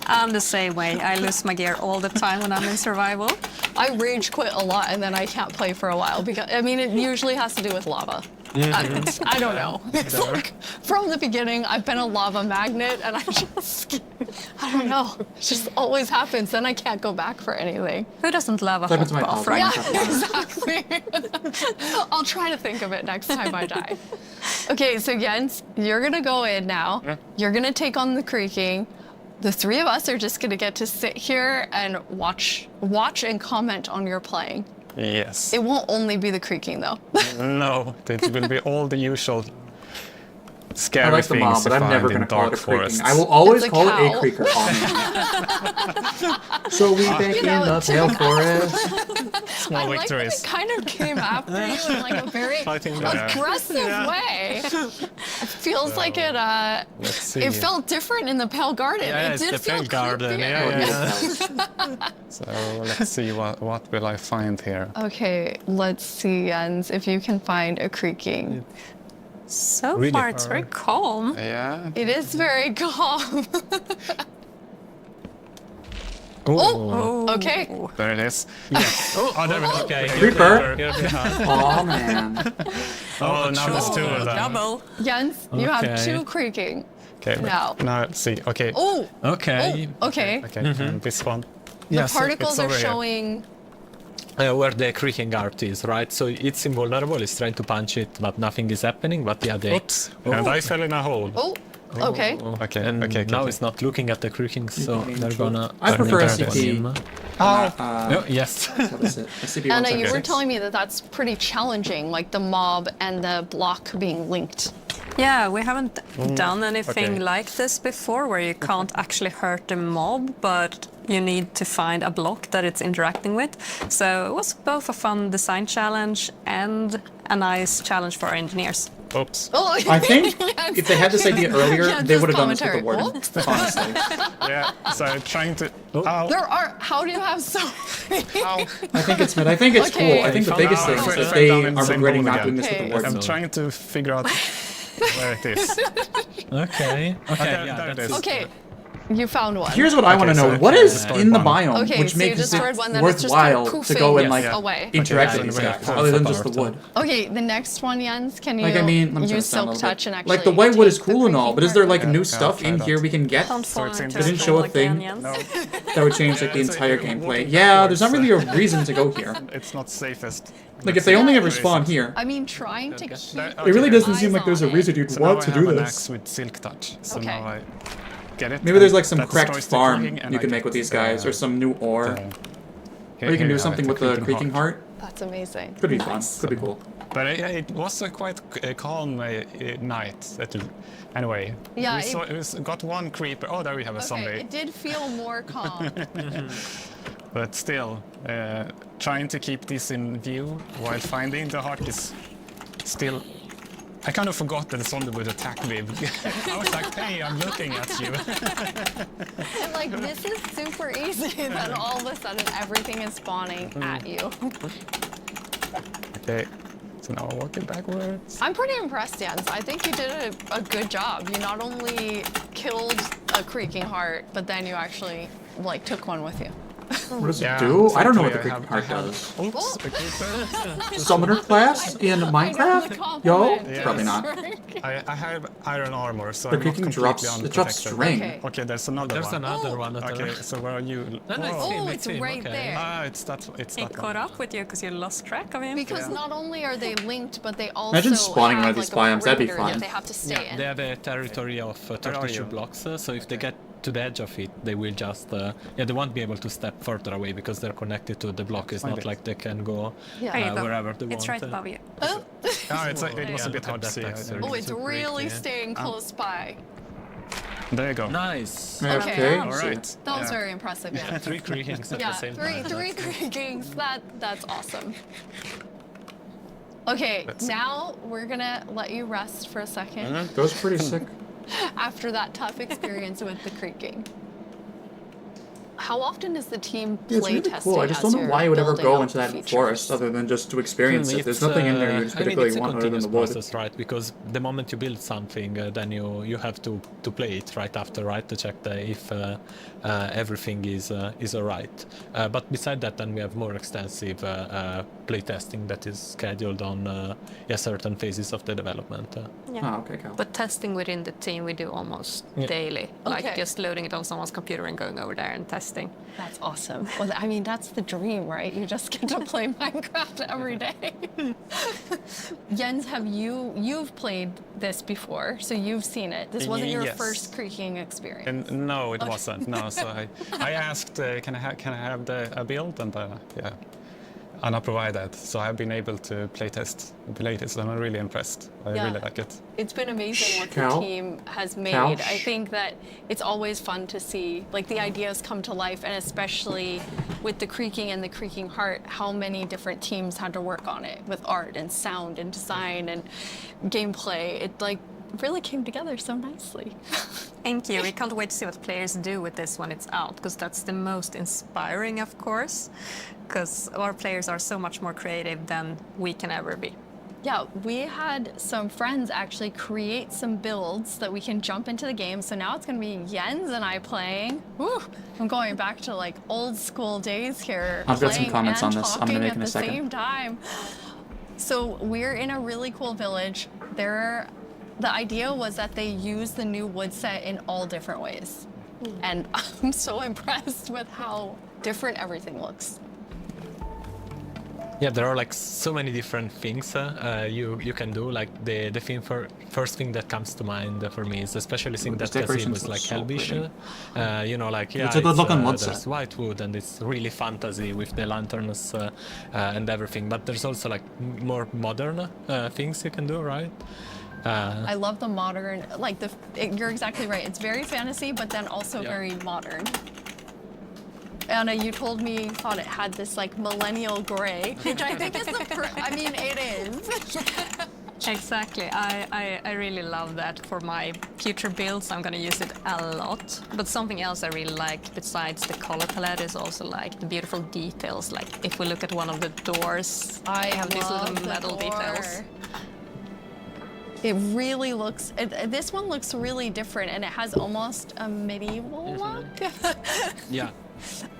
I'm the same way. I lose my gear all the time when I'm in survival. I rage quit a lot and then I can't play for a while because, I mean, it usually has to do with lava. I don't know. It's like, from the beginning, I've been a lava magnet and I don't know. It just always happens. Then I can't go back for anything. Who doesn't love a hot bath, right? Yeah, exactly. I'll try to think of it next time I die. Okay, so Jens, you're going to go in now. You're going to take on the creaking. The three of us are just going to get to sit here and watch and comment on your playing. Yes. It won't only be the creaking, though. No, it will be all the usual scary things mob, but I'm never going to call it a creaking. I will always call it a creaker. So we back in the pale forest. Small victories. It kind of came after you in like a very aggressive way. It feels like it felt different in the pale garden. Yeah, it did it's the pale garden. Yeah. So let's see what will I find here. Okay, let's see, Jens, if you can find a creaking. So really far, it's very calm. Yeah. It is very calm. Okay. There it is. Yes. There we go. Okay. Creeper. Oh, man. Now there's two of them. Double. Jens, you have two creaking. Okay. Now let's see. Okay. Oh. Okay. Okay. And this one. The particles are showing. Where the creaking art is, right? So it's invulnerable, it's trying to punch it, but nothing is happening, but yeah, Oops. And I fell in a hole. Okay. Okay. Now it's not looking at the creaking, so they're gonna... I prefer SCP. Yes. Anna, you were telling me that that's pretty challenging, like the mob and the block being linked. Yeah, we haven't done anything like this before, where you can't actually hurt the mob, but you need to find a block that it's interacting with. So it was both a fun design challenge and a nice challenge for our engineers. Oops. I think if they had this idea earlier, they would have done this with the warden, honestly. Yeah, so trying to... How do you have so many? I think it's cool. I think the biggest thing is that they are regretting not doing this with the warden. I'm trying to figure out where it is. Okay. Yeah, that is. Okay. You found one. Here's what I want to know. What is in the biome which so makes it one worthwhile to go and interact with these guys, other than just the wood? Okay, the next one, Jens, can you use Silk Touch and actually... Like, the white wood is cool and all, but is there, like, new stuff in here we can get? They didn't show a thing that would change, like, the entire gameplay. Yeah, there's not really a reason to go here. It's not safest. Like, if they only ever spawn here... I mean, trying to keep... It really doesn't seem like there's a reason you'd want to do this. With Silk Touch, so now get it. Maybe there's like some that cracked destroys the farm creaking, and you I can make get, with these guys, or some new ore. Or you can do something with the creaking heart. That's amazing. Could be fun. Could be cool. But it was a quite calm night. Anyway, Yeah, we got one creeper. Oh, there we have a zombie. It did feel more calm. But still, trying to keep this in view while finding the heart is still... I kind of forgot that the zombie would attack me. I was like, hey, I'm looking at you. And like, this is super easy, then all of a sudden everything is spawning at you. Okay, so now we're walking backwards. I'm pretty impressed, Jens. I think you did a good job. You not only killed a creaking heart, but then you actually like took one with you. What does it do? I don't know what the creaking heart does. Oops, a creeper. Summoner class in Minecraft? Yo? Yes. Probably not. I have iron armor, so The I'm not creaking completely it drops string. Okay, there's another There's one. another one. Okay, so where are you? It's right there. Ah, it's that It one. caught up with you because you lost track of him. Because not only are they linked, but they also Imagine spawning one of these have, like, biomes, that'd be perimeter fun. that they have to stay in. They have a territory of 32 blocks, so if they get to the edge of it, they will just they won't be able to step further away because they're connected to the block. It's not like they can go wherever they want. It's right above you. Oh, It was a bit hard to see. it's really staying close by. There you go. Nice. Okay. All right. That was very impressive, yeah. 3 creakings at the same time. Three creakings. That's awesome. Okay, now we're gonna let you rest for a second. That was pretty sick. After that tough experience with the creaking. How often does the team play It's really testing? cool. I just don't know why you would ever go into that forest other than just to experience it. There's nothing in there you particularly want other than the wood. Process, right? Because the moment you build something, then you have to play it right after, right, to check if everything is alright. But beside that, then we have more extensive play testing that is scheduled on certain phases of the development. Oh, okay, cool. But testing within the team we do almost daily, like just loading it on someone's computer and going over there and testing. That's awesome. Well, I mean, that's the dream, right? You just get to play Minecraft every day. Jens, you've played this before, so you've seen it. This wasn't your first creaking experience. And no, it wasn't. No, so I asked, can I have a build, and Anna provided. So I've been able to playtest, and I'm really impressed. I really like it. It's been amazing what the team has made. I think that it's always fun to see like the ideas come to life, and especially with the creaking and the creaking heart, how many different teams had to work on it with art and sound and design and gameplay. It like really came together so nicely. Thank you. We can't wait to see what players do with this when it's out, because that's the most inspiring, of course, because our players are so much more creative than we can ever be. Yeah, we had some friends actually create some builds that we can jump into the game. So now it's going to be Jens and I playing. Woo, I'm going back to like old school days here. I've got some comments on this. I'm going to make in a second. At the same time. So we're in a really cool village. The idea was that they use the new wood set in all different ways. And I'm so impressed with how different everything looks. Yeah, there are like so many different things you can do. Like the first thing that comes to mind for me is especially seeing that Casim was like Helvish. You know, like it's a good looking wood there's set. white wood and it's really fantasy with the lanterns and everything. But there's also like more modern things you can do, right? I love the modern, like you're exactly right. It's very fantasy, but then also very modern. Anna, you told me you thought it had this like millennial gray, which I think is I mean, it is. Exactly. I really love that for my future builds. I'm gonna use it a lot. But something else I really like besides the color palette is also like the beautiful details. Like if we look at one of the doors, I have these little metal details. It really looks, this one looks really different, and it has almost a medieval look. Yeah.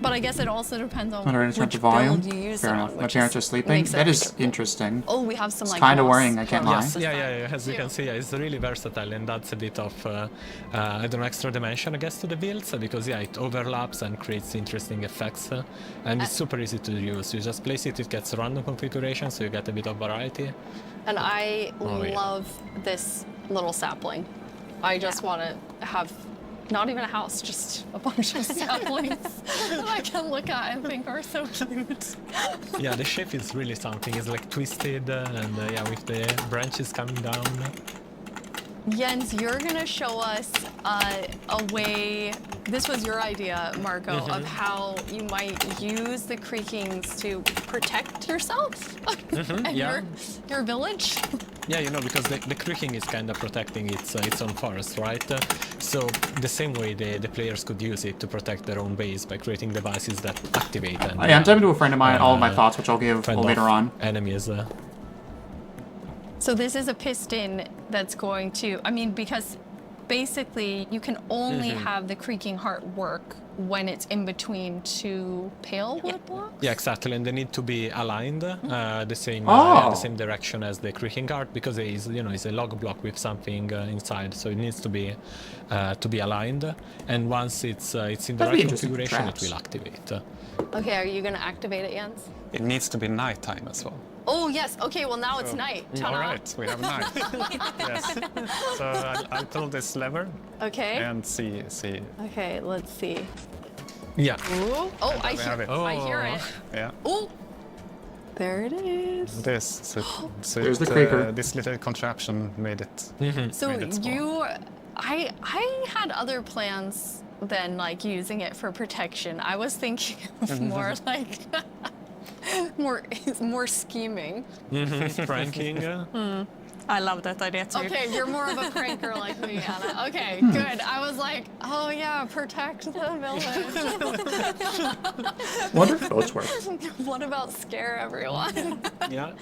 But I guess it also depends on which build you use. Fair enough. My parents are sleeping. That is interesting. Oh, we have some it's like kind of worrying, I can't lie. Yeah. As you can see, it's really versatile, and that's a bit of I don't know, extra dimension, I guess, to the builds, because it overlaps and creates interesting effects, and it's super easy to use. You just place it gets random configuration, so you get a bit of variety. And I love this little sapling. I just want to have Not even a house, just a bunch of saplings that I can look at and think are so cute. Yeah, the shape is really something. It's like twisted and yeah, with the branches coming down. Jens, you're gonna show us a way, this was your idea, Marco, of how you might use the creakings to protect yourself and your village. Yeah, you know, because the creaking is kind of protecting its own forest, right? So the same way the players could use it to protect their own base by creating devices that activate and... I'm typing to a friend of mine all of my thoughts, which I'll give later on. Enemies. So this is a piston that's going to, I mean, because basically you can only have the creaking heart work when it's in between two pale wood blocks? Yeah, exactly, and they need to be aligned the same direction as the creaking heart, because it is, you know, it's a log block with something inside, so it needs to be aligned. And once it's in the right configuration, it will activate. Okay, are you going to activate it, Jens? It needs to be nighttime as well. Oh, yes. Okay, well, now it's night. All right, we have night. Yes. So I'll pull this lever. Okay. And see. Okay, let's see. Yeah. Ooh. Oh, I hear it. Yeah. Oh, there it is. So there's the creaker. This little contraption made it. So I had other plans than like using it for protection. I was thinking of more like more scheming. Pranking. I love that idea too. Okay, you're more of a pranker like me, Anna. Okay, good. I was like, oh yeah, protect the village. Wonder if those work. What about scare everyone? Yeah.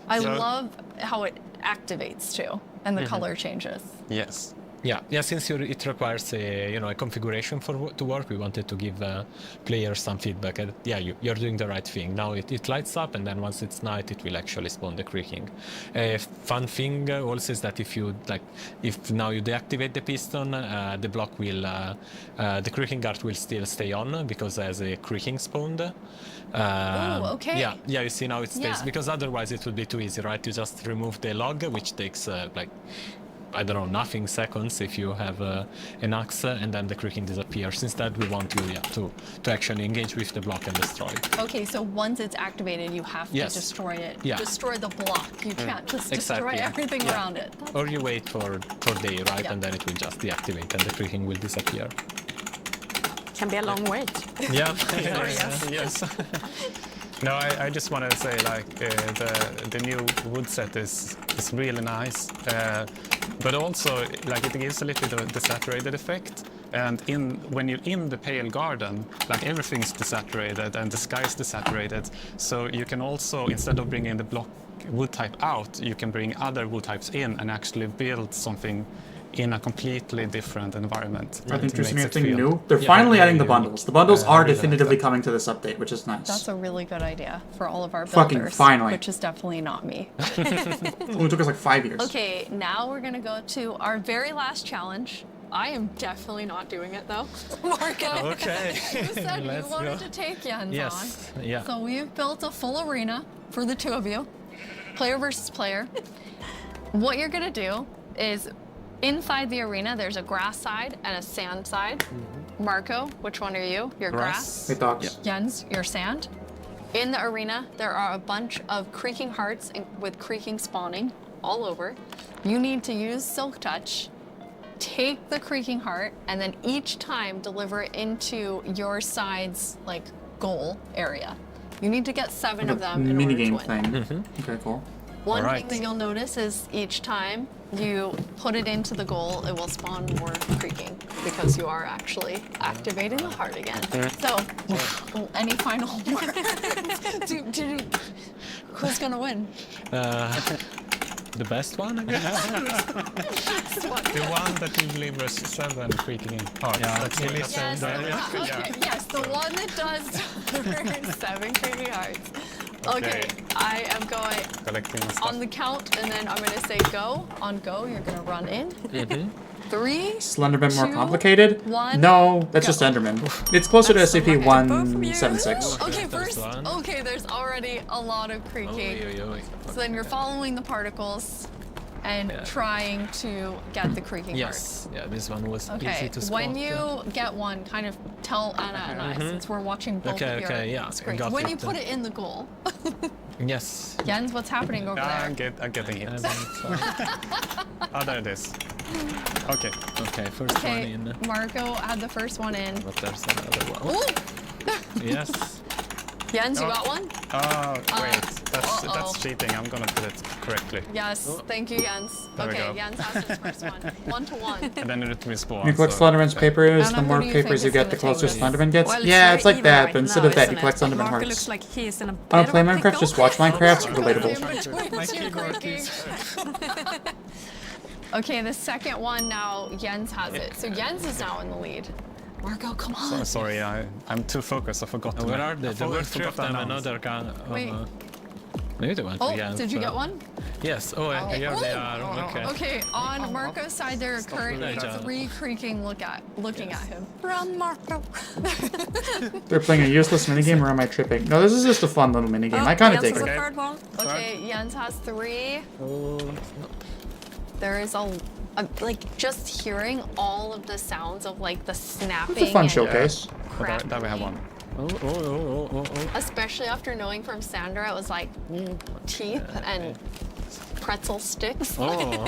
I love how it activates too, and the color changes. Yes. Yeah. Since it requires a configuration to work, we wanted to give players some feedback. You're doing the right thing. Now it lights up, and then once it's night, it will actually spawn the creaking. Fun thing also is that if now you deactivate the piston, the block will, the creaking guard will still stay on because as a creaking spawned. Oh, okay. Yeah. You see now it stays because otherwise it would be too easy, right? You just remove the log, which takes I don't know, nothing seconds if you have an axe, and then the creaking disappears. Instead, we want you to actually engage with the block and destroy it. Okay, so once it's activated, you have to destroy it. Yeah. Destroy the block. You can't just destroy everything around it. Or you wait for day, right? And then it will just deactivate and the creaking will disappear. Can be a long wait. Yeah. Yes. No, I just want to say the new wood set is really nice, but also it gives a little bit of a desaturated effect. And when you're in the pale garden, everything's desaturated and the sky's desaturated. So you can also, instead of bringing the block wood type out, you can bring other wood types in and actually build something in a completely different environment. I think interesting thing new. They're finally adding the bundles. The bundles are definitively coming to this update, which is nice. That's a really good idea for all of our builders. Fucking finally. Which is definitely not me. It only took us 5 years. Okay, now we're gonna go to our very last challenge. I am definitely not doing it though. Marco, okay. You said you wanted to take Jens on. Yeah. So we've built a full arena for the two of you. Player versus player. What you're gonna do is inside the arena, there's a grass side and a sand side. Marco, which one are you? You're grass. Hey, dogs. Jens, you're sand. In the arena, there are a bunch of creaking hearts with creaking spawning all over. You need to use Silk Touch, take the creaking heart, and then each time deliver it into your side's goal area. You need to get 7 of them in order to win. Thing. Okay, cool. One thing that you'll notice is each time you put it into the goal, it will spawn more creaking because you are actually activating the heart again. So, any final words? Who's gonna win? The best one, I guess. The one that delivers 7 creaking hearts. Yes, the one that does 7 creaking hearts. Okay, I am going on the count, and then I'm going to say go. On go, you're going to run in. 3, Slenderman 2, more complicated? 1, no, that's just Enderman. It's closer to SCP-176. Okay, first, there's already a lot of creaking. So then you're following the particles. and trying to get the creaking heart. Yes, yeah, this one was Okay, easy to spot. when you get one, kind of tell Anna and I, since we're watching both of your screens. got When it. you put it in the goal. Yes. Jens, what's happening over there? I'm getting hit. Oh, there it is. Okay. Okay, first one Okay, in. Marco had the first one in. But there's another one. Ooh! Yes. Jens, you got one? Oh, wait. That's cheating. I'm gonna put it correctly. Yes, thank you, Jens. There we Okay, go. Jens has his first one. 1-1. And then it respawn. You collect Slenderman's papers, Anna, the who more do you papers think you is get, the gonna closer take this? Slenderman gets. Well, Yeah, very it's like even that, right but instead now, of that, you isn't collect it? Slenderman Marco hearts. looks like he's in a I don't bit play of a Minecraft, pickle. just watch Minecraft. Relatable. Okay, the second one now, Jens has it. So Jens is now in the lead. Marco, come on. Sorry, I'm too focused. I forgot. Where are they? There were three of them. Another gun. Wait. Maybe they went Oh, to Jens. did you get one? Yes. Oh, here they are. Okay. Okay, on Marco's side, there are currently 3 creaking looking at him. Run, Marco. They're playing a useless minigame, or am I tripping? No, this is just a fun little minigame. I kind of dig Jens it. has a third one. Okay, Jens has 3. There is like just hearing all of the sounds of like the snapping. It's a fun and showcase. There we have one. Especially after knowing from Sandra, it was like teeth and pretzel sticks. Oh.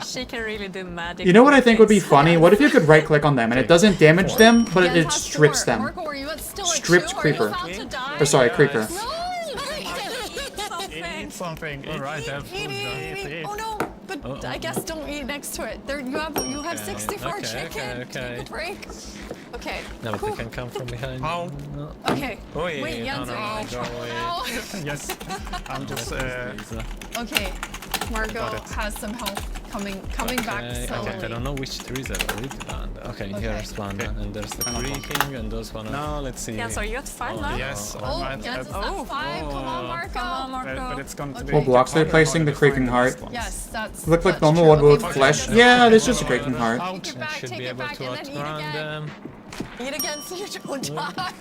She can really do magic. You know what I think would be funny? What if you could right-click on them and it doesn't damage them, but it strips them? Marco, are you still at Stripped 2? Are creeper. you about to die? Or sorry, creeper. Eat something. All right, Eat. Oh no! But I guess don't eat next to it. There, you have 64 chicken. Take a break. Okay. No, but they can come from behind. Oh. Okay. Oh, yeah. Wait, Jens, are you go away. Yes. I'm just. Okay. Marco has some help coming back slowly. Okay, I don't know which trees are already found. Okay, here's one, and there's the creaking, and those one. No, let's see. Yeah, so you got 5 now? Yes. Oh, Jens is at 5. Come on, Marco. Come on, Marco. But it's going to be. What blocks they're placing? The creaking heart. Yes, that's. Look like that's normal true. wood with Okay, flesh. Marco. Yeah, there's just a creaking heart. Take it back, Should take be it able back, to and then eat outrun again. them. Eat again so you don't die.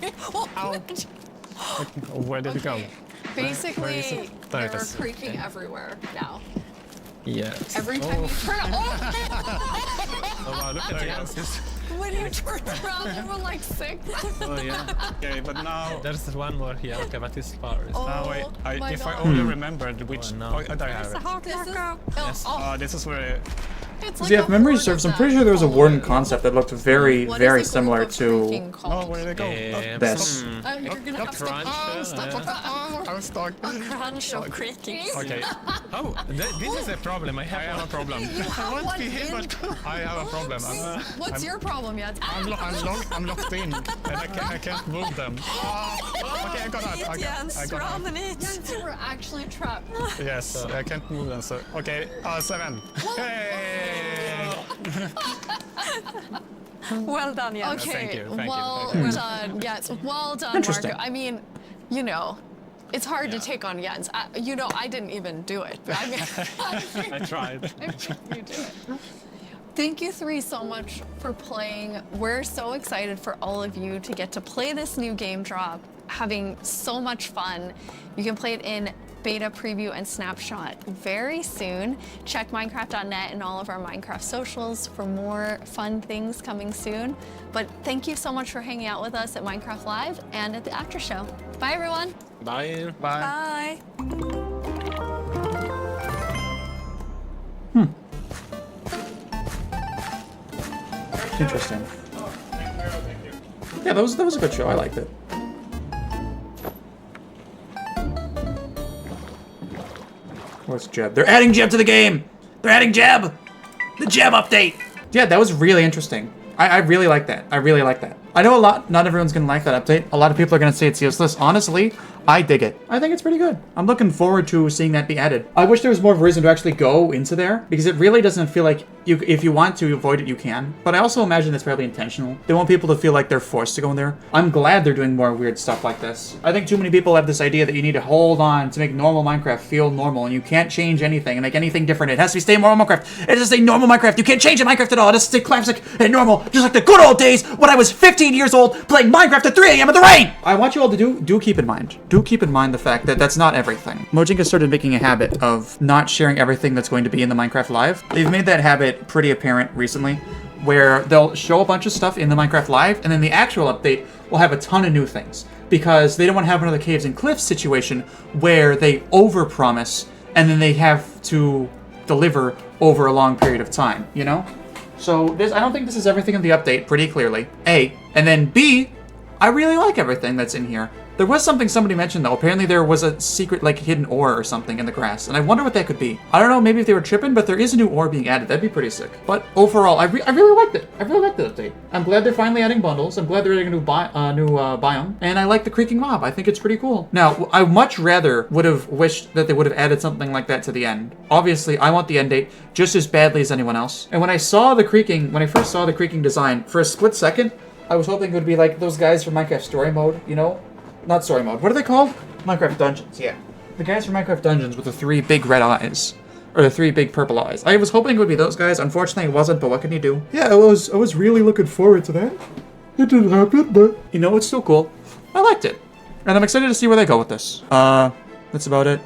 Where did it go? Basically, There it they're is. creaking everywhere now. Yes. Every time you turn Oh, wow, look at Jens. when you turned around, they were like 6. Oh, yeah. Okay, but now. There's one more here. Okay, but it's far. Now, my if I God. only remembered which. Oh, no. Oh, there I have it. This is, Yes. This is where. it's See, like if a memory horde serves, of I'm pretty them. sure there was a warden concept that looked very, What is very the similar group of creaking to called? Oh, where did it go? this. You're gonna have to I'm stuck. Crunch of creaking. Okay. Oh, this is a problem. I have a problem. I want to be here, I have a problem. What's your problem, Jens? I'm locked in, and I can't move them. Okay, I got that. Jens, I got run that. and eat. Jens, you were actually trapped. Yes, I can't move them. So okay, 7. Hey! Well done, Jens. Okay, Thank you, thank you, well thank you. done. Yes, well done, Interesting. Marco. I mean, you know, it's hard to take on Jens. I didn't even do it. But I mean, I tried. I think you did it. Thank you 3 so much for playing. We're so excited for all of you to get to play this new game drop, having so much fun. You can play it in beta preview and snapshot very soon. Check Minecraft.net and all of our Minecraft socials for more fun things coming soon. But thank you so much for hanging out with us at Minecraft Live and at the after show. Bye, everyone. Bye. Bye. Interesting. Yeah, that was a good show. I liked it. What's Jeb? They're adding Jeb to the game! They're adding Jeb! The Jeb update! Yeah, that was really interesting. I really like that. I really like that. I know not everyone's gonna like that update. A lot of people are gonna say it's useless. Honestly, I dig it. I think it's pretty good. I'm looking forward to seeing that be added. I wish there was more of a reason to actually go into there, because it really doesn't feel like if you want to avoid it, you can. But I also imagine that's probably intentional. They want people to feel like they're forced to go in there. I'm glad they're doing more weird stuff like this. I think too many people have this idea that you need to hold on to make normal Minecraft feel normal, and you can't change anything and make anything different. It has to stay normal Minecraft. It has to stay normal Minecraft. You can't change a Minecraft at all. It has to stay classic and normal, just like the good old days when I was 15 13 years old playing Minecraft at 3 a.m. in the rain! I want you all to do keep in mind the fact that that's not everything. Mojang has started making a habit of not sharing everything that's going to be in the Minecraft Live. They've made that habit pretty apparent recently, where they'll show a bunch of stuff in the Minecraft Live, and then the actual update will have a ton of new things, because they don't want to have another Caves and Cliffs situation where they overpromise and then they have to deliver over a long period of time, you know? So I don't think this is everything in the update pretty clearly, A. And then B, I really like everything that's in here. There was something somebody mentioned, though. Apparently there was a secret, like, hidden ore or something in the grass, and I wonder what that could be. I don't know, maybe if they were tripping, but there is a new ore being added. That'd be pretty sick. But overall, I really liked it. I really liked the update. I'm glad they're finally adding bundles. I'm glad they're adding a new biome, and I like the creaking mob. I think it's pretty cool. Now, I much rather would have wished that they would have added something like that to the end. Obviously, I want the end date just as badly as anyone else. And when I first saw the creaking design, for a split second, I was hoping it would be like those guys from Minecraft Story Mode, you know? Not story mode. What are they called? Minecraft Dungeons, yeah. The guys from Minecraft Dungeons with the 3 big red eyes. Or the 3 big purple eyes. I was hoping it would be those guys. Unfortunately, it wasn't, but what can you do? Yeah, I was really looking forward to that. It didn't happen, but... You know, it's still cool. I liked it. And I'm excited to see where they go with this. That's about it.